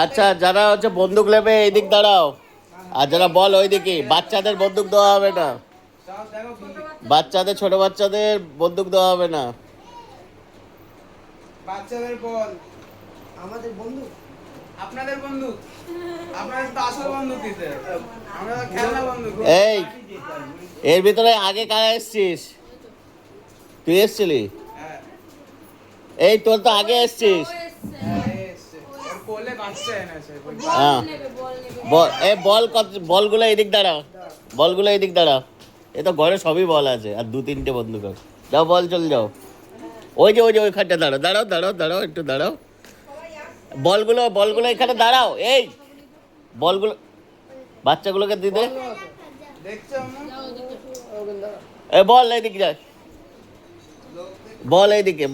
আচ্ছা, যারা হচ্ছে বন্দুক নেবে এইদিক দাঁড়াও, আর যারা বল ওইদিকে। বাচ্চাদের বন্দুক দেওয়া হবে না, বাচ্চাদের, ছোট বাচ্চাদের বন্দুক দেওয়া হবে না। বাচ্চাদের বল আমাদের বন্ধু, আপনাদের বন্ধু, আপনাদের তো আসল বন্ধু দিতে, আমরা তো খেলনা বন্ধু। এই এর ভিতরে আগে কারা এসছিস? তুই এসছিলি? হ্যাঁ এই তোর তো আগে এসছিস। এসছে ওর কোলে বাচ্চা এনেছে। হ্যাঁ, বলগুলো এদিক দাঁড়াও, বলগুলো এদিক দাঁড়াও। এ তো ঘরে সবই বল আছে, আর 2-3টে বন্দুক আছে। যাও, বল চলে যাও। ওই যে ওইখানটা দাঁড়াও, দাঁড়াও দাঁড়াও দাঁড়াও, একটু দাঁড়াও। বলগুলো এখানে দাঁড়াও। এই বলগুলো বাচ্চাগুলোকে দিতে। দেখছো আম্মু? এ বল এইদিকে যায়, বল এইদিকে,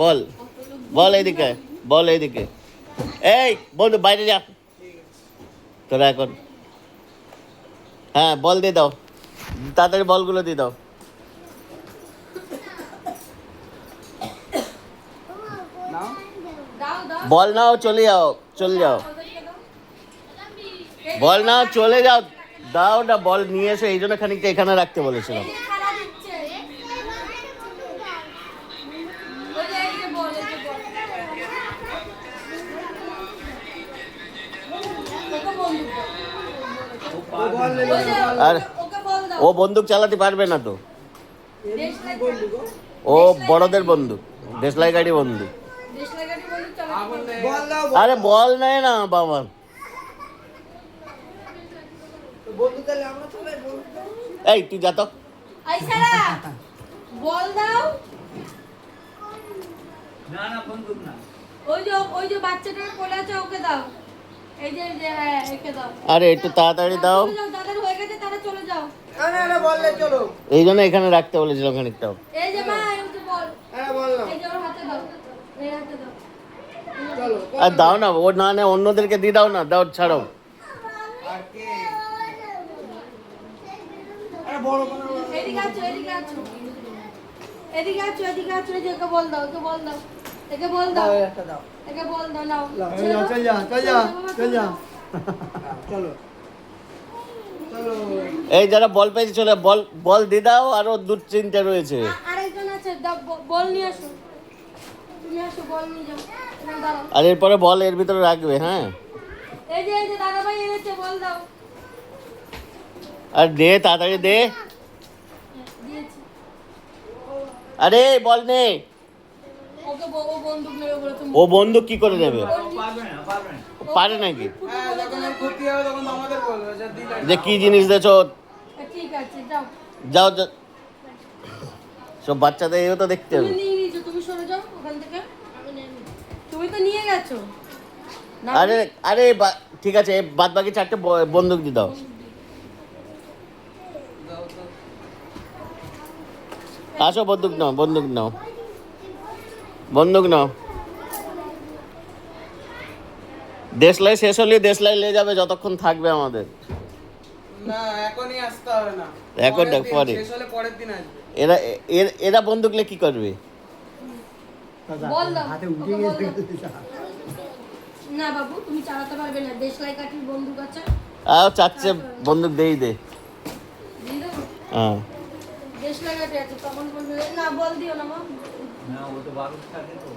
বল এইদিকে, বল এইদিকে। এই বন্ধু বাইরে যা তোরা এখন। হ্যাঁ, বল দিয়ে দাও, তাড়াতাড়ি বলগুলো দিয়ে দাও। নাও বল নাও, চলে যাও, চলে যাও। বল নাও, চলে যাও। দাও না, বল নিয়ে এসো, এই জন্য খানিকটা এখানে রাখতে বলেছিলাম। আর ও বন্দুক চালাতে পারবে না তো, ও বড়দের বন্দুক, দেশলাই গাড়ি বন্দুক। বল দাও আরে বল নেয় না বাবা। বন্ধু তাহলে আমরা চলে বন্ধু। এই তুই যা তো। বল দাও। না না বন্দুক না। ওই যে বাচ্চাটার কোলে আছে ওকে দাও। এই যে হ্যাঁ একে দাও। আরে একটু তাড়াতাড়ি দাও। চলে যাও, যাদের হয়ে গেছে তারা চলে যাও। না বললে চলো। এই জন্য এখানে রাখতে বলেছিলাম খানিকটাও। এই যে মা এই যে বল। বললাম এই যে ওর হাতে দাও। এই হাতে দাও। চলো। আর দাও না, ও না না অন্যদেরকে দিয়ে দাও না, দাও, ছাড়ো। আর কে? আরে বড় বড় এদিকে আছো, এদিকে আছো। এদিকে আছো, এদিকে আছো। এই যে ওকে বল দাও, ওকে বল দাও। একে বল দাও। দাও একটা দাও। একে বল দাও নাও। চল যা চলো। চলো। এই যারা বল পেয়েছে চলে বল দিয়ে দাও, আরো 2-3টে রয়েছে। আরেকজন আছে, দাও বল নিয়ে আসো। তুমি আসো, বল নিয়ে যাও। এখানে দাঁড়াও। আর এরপরে বল এর ভিতরে রাখবে। হ্যাঁ, এই যে দাদা ভাই এনেছে, বল দাও। আর দে, তাড়াতাড়ি দে। দিয়েছি। আরে বল নে। ওকে ও বন্দুক নেবে বলে তুমি। ও বন্দুক কি করে নেবে? পারবে না, পারবে না। পারে নাকি? হ্যাঁ যখন ওর ক্ষতি হবে তখন তো আমাদের বলবে যে দিলে। যে কি জিনিস দেছো? ঠিক আছে যাও। যাও যাও। সব বাচ্চাদের এও তো দেখতে তুমি হবে। নিয়ে নিয়েছো, তুমি সরে যাও ওখান থেকে। তুমি তো নিয়ে গেছো না। আরে আরে ঠিক আছে, বাদ বাকি 4টে বন্দুক দিয়ে দাও। দাও তো। আসো, বন্দুক নাও, বন্দুক নাও, বন্দুক নাও। দেশলাই শেষ হলে দেশলাই নিয়ে যাবে যতক্ষণ থাকবে আমাদের। না এখনই আসতে হবে না। এখন না, পরের দিন, পরে। শেষ হলে পরের দিন আসবে। এরা বন্দুক নিয়ে কি করবে? বল দাও। হাতে ওকে উঠে বল গেছে। দাও। না বাবু তুমি চালাতে পারবে না, দেশলাই কাঠির বন্দুক আছে। চাচ্ছে বন্দুক দেই দে। দিয়ে দেবো। হ্যাঁ, দেশলাই কাঠি আছে, তখন বলবে না বল দিও না মা। না ও তো বারুদ থাকে তো।